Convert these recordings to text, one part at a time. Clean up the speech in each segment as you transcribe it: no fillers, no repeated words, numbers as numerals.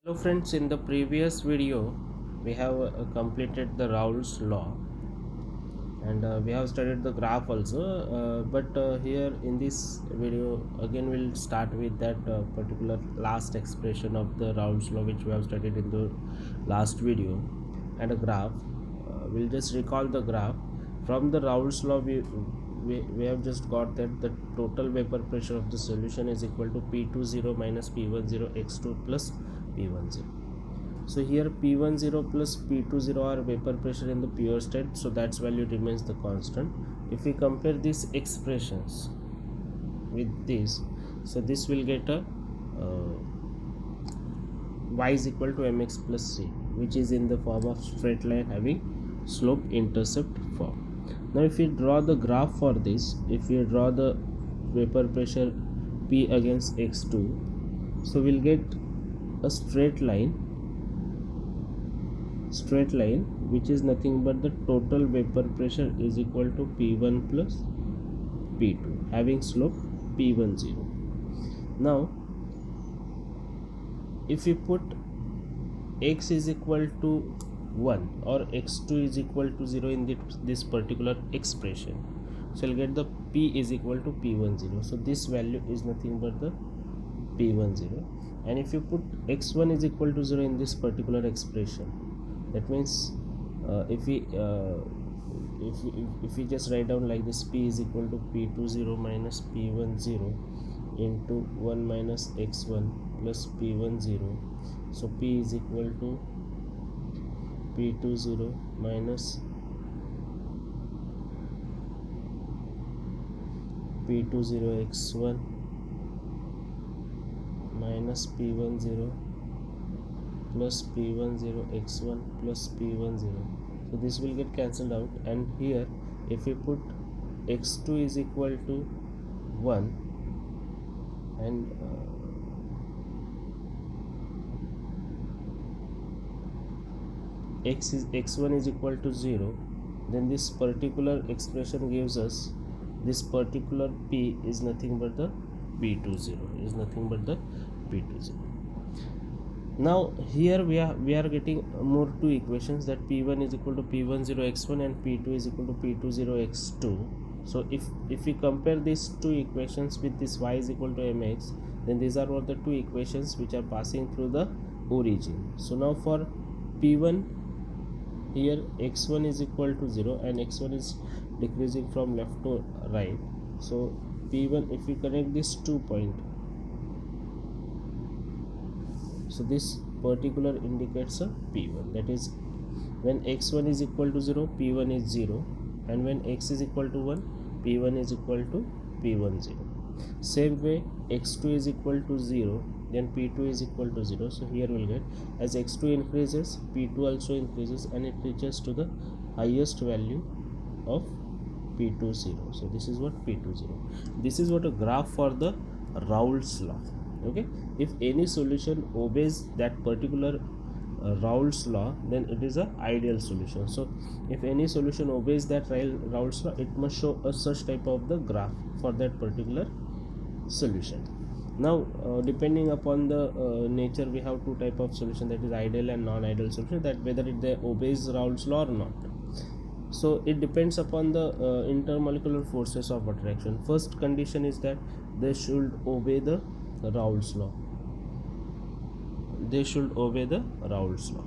Hello friends, in the previous video we have completed the Raoult's law and we have studied the graph also, but here in this video again we'll start with that particular last expression of the Raoult's law which we have studied in the last video, and a graph. We'll just recall the graph from the Raoult's law. We have just got that the total vapor pressure of the solution is equal to P20 minus P10 x2 plus P10. So here P10 plus P20 are vapor pressure in the pure state, so that's value remains the constant. If we compare these expressions with this, so this will get a y is equal to mx plus c, which is in the form of straight line having slope intercept form. Now if we draw the graph for this, if we draw the vapor pressure P against x2, so we'll get a straight line which is nothing but the total vapor pressure is equal to P1 plus P2 having slope P10. Now if we put x is equal to 1 or x2 is equal to 0 in this particular expression, so you'll get the P is equal to P10. So this value is nothing but the P10. And if you put x1 is equal to 0 in this particular expression, that means if we just write down like this, P is equal to P20 minus P10 into 1 minus x1 plus P10, so P is equal to P20 minus P20 x1 minus P10 plus P10 x1 plus P10. So this will get cancelled out, and here if we put x2 is equal to 1 and x1 is equal to 0, then this particular expression gives us this particular P is nothing but the P20, is nothing but the P20. Now here we are getting more two equations, that P1 is equal to P10 x1 and P2 is equal to P20 x2. So if we compare these two equations with this y is equal to mx, then these are all the two equations which are passing through the origin. So now for P1, here x1 is equal to 0 and x1 is decreasing from left to right. So P1, if we connect these 2 points, so this particular indicates a P1, that is when x1 is equal to 0, P1 is 0, and when x is equal to 1, P1 is equal to P10. Same way x2 is equal to 0, then P2 is equal to 0. So here we'll get, as x2 increases, P2 also increases and it reaches to the highest value of P20. So this is what P20. This is what a graph for the Raoult's law. Okay, if any solution obeys that particular Raoult's law, then it is a ideal solution. So if any solution obeys that Raoult's law, it must show a such type of the graph for that particular solution. Now depending upon the nature, we have two type of solution, that is ideal and non-ideal solution, that whether it obeys Raoult's law or not. So it depends upon the intermolecular forces of attraction. First condition is that they should obey the Raoult's law. They should obey the Raoult's law.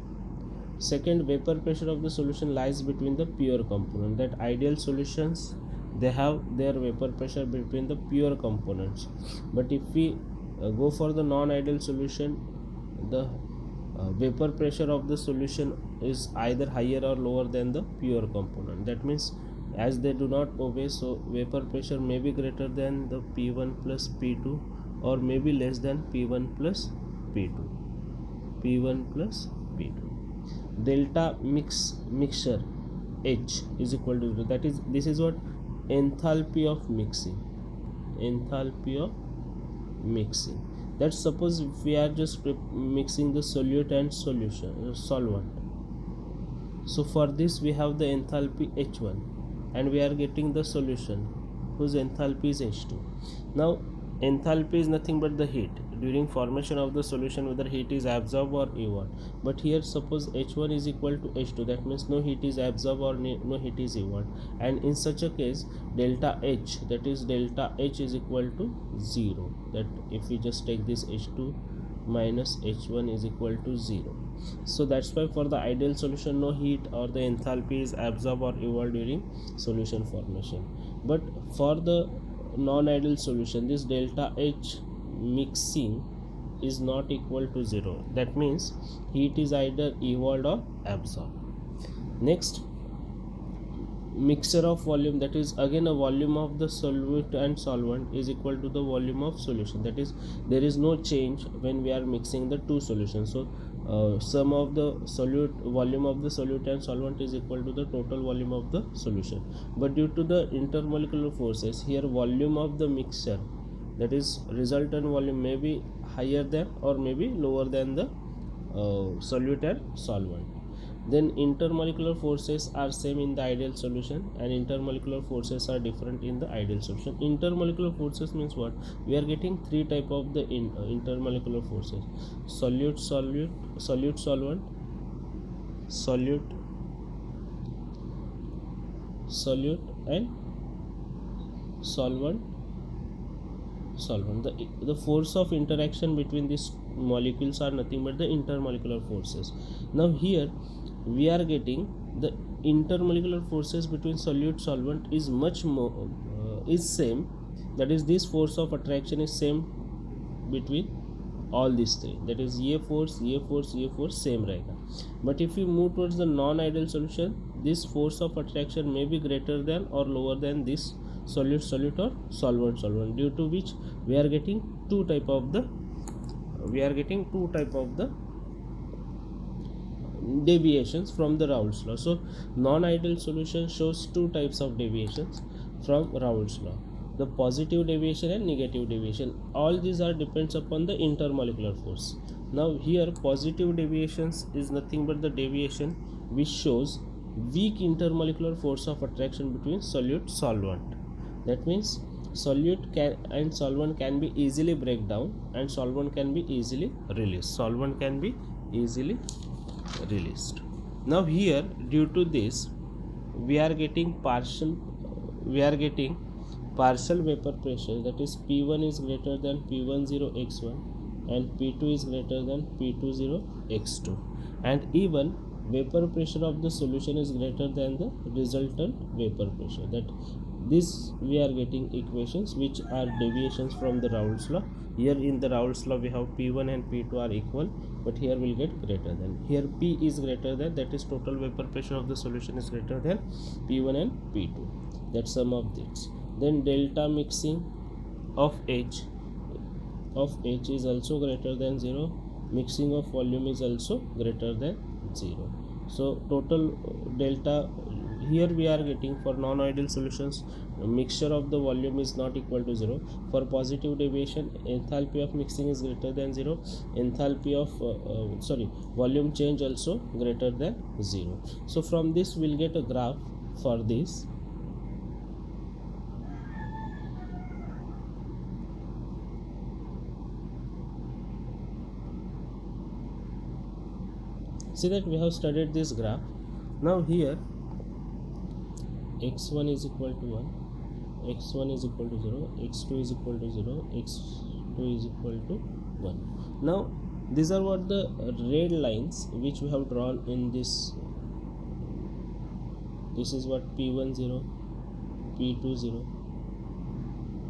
Second, vapor pressure of the solution lies between the pure component. That ideal solutions, they have their vapor pressure between the pure components. But if we go for the non-ideal solution, the vapor pressure of the solution is either higher or lower than the pure component. That means as they do not obey, so vapor pressure may be greater than the P1 plus P2 or maybe less than P1 plus P2. P1 plus P2. Delta mixture H is equal to 0. That is, this is what enthalpy of mixing. Enthalpy of mixing. That suppose if we are just mixing the solute and solvent. So for this we have the enthalpy H1 and we are getting the solution whose enthalpy is H2. Now enthalpy is nothing but the heat. during formation of the solution whether heat is absorbed or evolved. But here suppose H1 is equal to H2, that means no heat is absorbed or no heat is evolved, and in such a case delta H, that is delta H is equal to 0. That if we just take this H2 minus H1 is equal to 0. So that's why for the ideal solution no heat or the enthalpy is absorbed or evolved during solution formation. But for the non-ideal solution this delta H mixing is not equal to 0. That means heat is either evolved or absorbed. Next, mixture of volume, that is again a volume of the solute and solvent is equal to the volume of solution. That is, there is no change when we are mixing the two solutions. So sum of the solute volume of the solute and solvent is equal to the total volume of the solution. But due to the intermolecular forces, here volume of the mixture, that is resultant volume, may be higher than or may be lower than the solute and solvent. Then intermolecular forces are same in the ideal solution and intermolecular forces are different in the ideal solution. Intermolecular forces means what? We are getting three type of the intermolecular forces: solute solvent, solute solvent, and solvent. The force of interaction between these molecules are nothing but the intermolecular forces. Now here we are getting the intermolecular forces between solute solvent is much more is same, that is this force of attraction is same between all these three, that is ये force same रहेगा. But if you move towards the non-ideal solution, this force of attraction may be greater than or lower than this solute or solvent, due to which we are getting two type of the deviations from the Raoult's law. So non-ideal solution shows two types of deviations from Raoult's law: the positive deviation and negative deviation. All these are depends upon the intermolecular force. Now here positive deviations is nothing but the deviation which shows weak intermolecular force of attraction between solute solvent. That means solute and solvent can be easily break down and solvent can be easily released. Now here due to this we are getting partial vapor pressure, that is P1 is greater than P10 x1 and P2 is greater than P20 x2, and even vapor pressure of the solution is greater than the resultant vapor pressure. That this we are getting equations which are deviations from the Raoult's law. Here in the Raoult's law we have P1 and P2 are equal, but here we'll get greater than. Here P is greater than, that is total vapor pressure of the solution is greater than P1 and P2. That's sum of this. Then delta mixing of H is also greater than 0. Mixing of volume is also greater than 0. So total delta, here we are getting for non-ideal solutions mixture of the volume is not equal to 0. For positive deviation, enthalpy of mixing is greater than 0. Enthalpy of volume change also greater than 0. So from this we'll get a graph for this. See that we have studied this graph. Now here x1 is equal to 1, x1 is equal to 0, x2 is equal to 0, x2 is equal to 1. Now these are what the red lines which we have drawn in this. This is what P1 0, P2 0,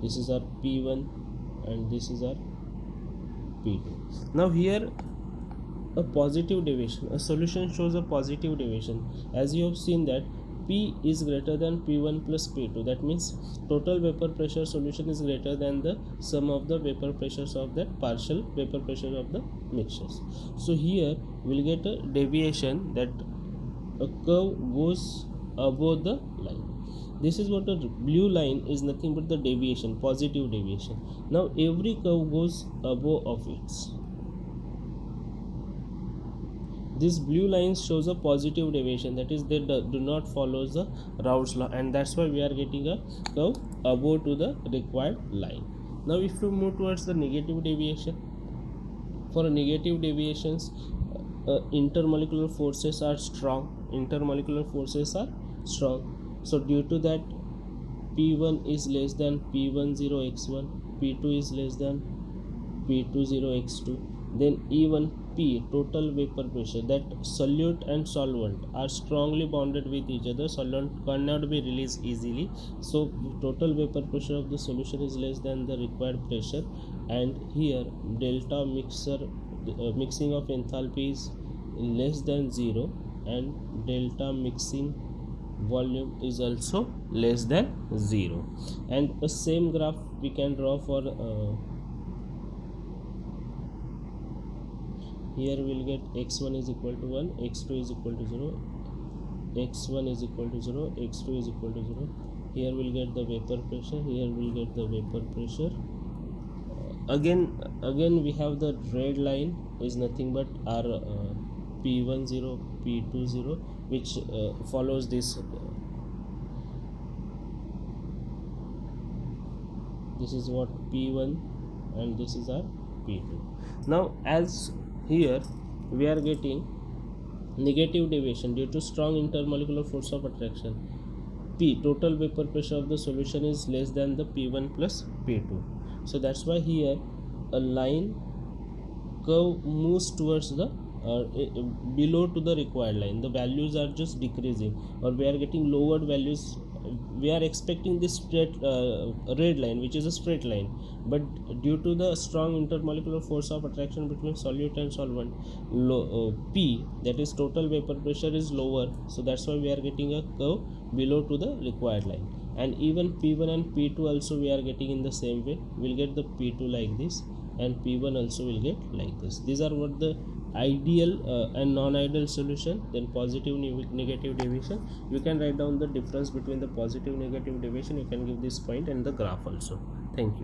this is our P1 and this is our P2. Now here a positive deviation, a solution shows a positive deviation, as you have seen that P is greater than P1 plus P2. That means total vapor pressure solution is greater than the sum of the vapor pressures of that partial vapor pressure of the mixtures. So here we'll get a deviation, that a curve goes above the line. This is what a blue line is, nothing but the deviation, positive deviation. Now every curve goes above of its. This blue line shows a positive deviation, that is they do not follow the Raoult's law, and that's why we are getting a curve above to the required line. Now if you move towards the negative deviation, For negative deviations, intermolecular forces are strong. So due to that, P1 is less than P10 x1, P2 is less than P20 x2. Then even P, total vapor pressure, that solute and solvent are strongly bonded with each other. Solvent cannot be released easily, so total vapor pressure of the solution is less than the required pressure. And here delta mixing of enthalpy is less than 0, and delta mixing volume is also less than 0. And the same graph we can draw for here we'll get x1 is equal to 1, x2 is equal to 0, x1 is equal to 0, x2 is equal to 0. Here we'll get the vapor pressure, here we'll get the vapor pressure. Again we have the red line is nothing but our P10, P20, which follows this. This is what P1 and this is our P2. Now as here we are getting negative deviation due to strong intermolecular force of attraction. P, total vapor pressure of the solution, is less than the P1 plus P2. So that's why here a line curve moves towards the below to the required line. The values are just decreasing, or we are getting lowered values. We are expecting this straight red line, which is a straight line, but due to the strong intermolecular force of attraction between solute and solvent, P, that is total vapor pressure, is lower. So that's why we are getting a curve below to the required line. And even P1 and P2 also we are getting in the same way. We'll get the P2 like this, and P1 also will get like this. These are what the ideal and non-ideal solution. Then positive negative deviation, you can write down the difference between the positive negative deviation. You can give this point and the graph also. Thank you.